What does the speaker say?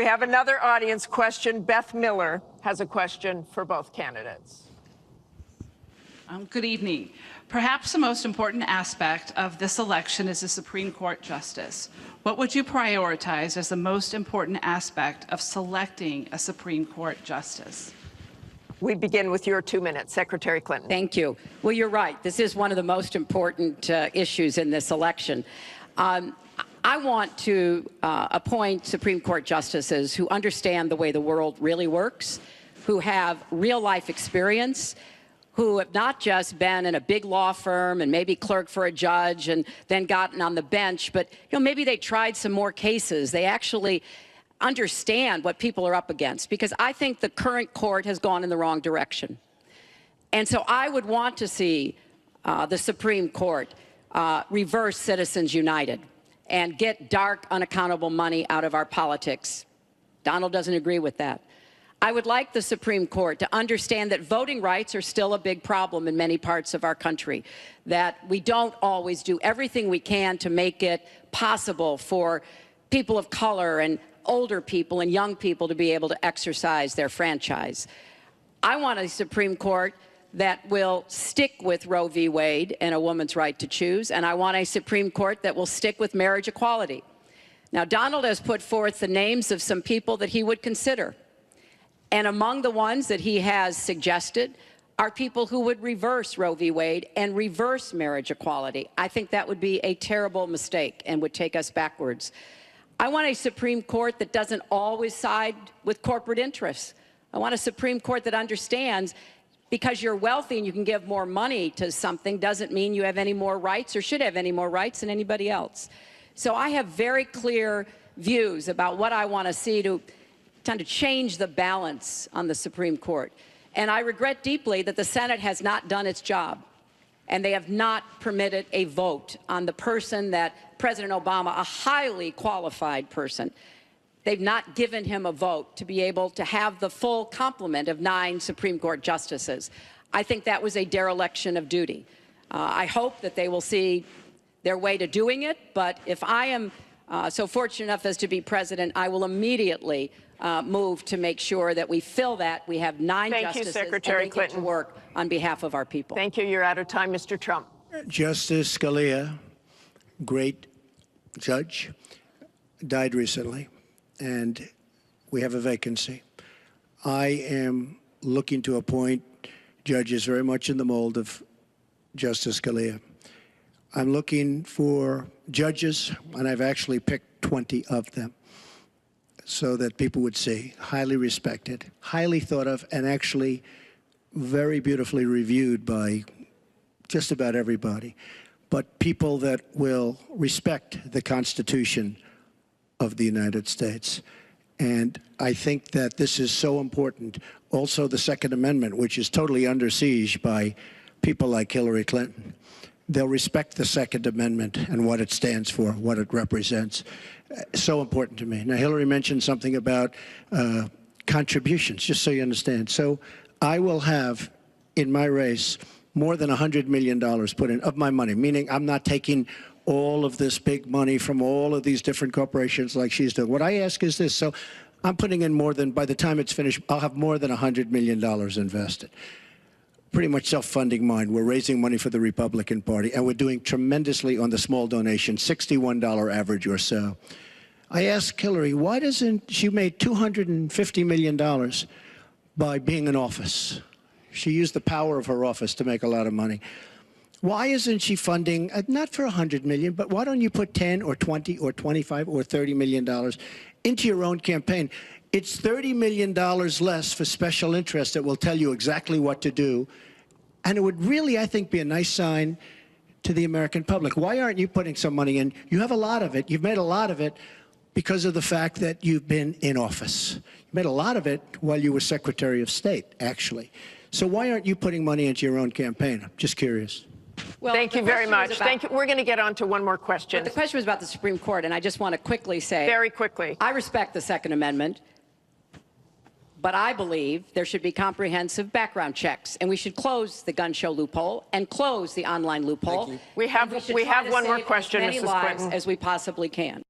We have another audience question. Beth Miller has a question for both candidates. Good evening. Perhaps the most important aspect of this election is the Supreme Court justice. What would you prioritize as the most important aspect of selecting a Supreme Court justice? We begin with your 2 minutes, Secretary Clinton. Thank you. Well, you're right. This is one of the most important issues in this election. I want to appoint Supreme Court justices who understand the way the world really works, who have real-life experience, who have not just been in a big law firm and maybe clerked for a judge and then gotten on the bench, but maybe they tried some more cases. They actually understand what people are up against, because I think the current court has gone in the wrong direction. And so I would want to see the Supreme Court reverse Citizens United and get dark, unaccountable money out of our politics. Donald doesn't agree with that. I would like the Supreme Court to understand that voting rights are still a big problem in many parts of our country, that we don't always do everything we can to make it possible for people of color and older people and young people to be able to exercise their franchise. I want a Supreme Court that will stick with Roe v. Wade and a woman's right to choose, and I want a Supreme Court that will stick with marriage equality. Now, Donald has put forth the names of some people that he would consider. And among the ones that he has suggested are people who would reverse Roe v. Wade and reverse marriage equality. I think that would be a terrible mistake and would take us backwards. I want a Supreme Court that doesn't always side with corporate interests. I want a Supreme Court that understands because you're wealthy and you can give more money to something doesn't mean you have any more rights or should have any more rights than anybody else. So I have very clear views about what I want to see to change the balance on the Supreme Court. And I regret deeply that the Senate has not done its job, and they have not permitted a vote on the person that President Obama, a highly qualified person, they've not given him a vote to be able to have the full complement of 9 Supreme Court justices. I think that was a dereliction of duty. I hope that they will see their way to doing it, but if I am so fortunate enough as to be president, I will immediately move to make sure that we fill that. We have 9 justices Secretary and they get to work on behalf of our people. Thank you. You're out of time, Mr. Trump. Justice Scalia, great judge, died recently, and we have a vacancy. I am looking to appoint judges very much in the mold of Justice Scalia. I'm looking for judges, and I've actually picked 20 of them, so that people would see, highly respected, highly thought of, and actually very beautifully reviewed by just about everybody, but people that will respect the Constitution of the United States. And I think that this is so important. Also, the Second Amendment, which is totally under siege by people like Hillary Clinton. They'll respect the Second Amendment and what it stands for, what it represents. So important to me. Now, Hillary mentioned something about contributions, just so you understand. So I will have, in my race, more than $100 million put in of my money, meaning I'm not taking all of this big money from all of these different corporations like she's doing. What I ask is this. So I'm putting in more than, by the time it's finished, I'll have more than $100 million invested. Pretty much self-funding mine. We're raising money for the Republican Party, and we're doing tremendously on the small donation, $61 average or so. I asked Hillary, why doesn't she made $250 million by being in office? She used the power of her office to make a lot of money. Why isn't she funding, not for $100 million, but why don't you put 10 or 20 or 25 or $30 million into your own campaign? It's $30 million less for special interests that will tell you exactly what to do. And it would really, I think, be a nice sign to the American public. Why aren't you putting some money in? You have a lot of it. You've made a lot of it because of the fact that you've been in office. You made a lot of it while you were Secretary of State, actually. So why aren't you putting money into your own campaign? I'm just curious. Well, thank you very much. Thank you. We're going to get on to one more question. But the question was about the Supreme Court, and I just want to quickly say, very quickly, I respect the Second Amendment. But I believe there should be comprehensive background checks, and we should close the gun show loophole and close the online loophole. We have one more question, as many Mrs. lives Clinton. as we possibly can.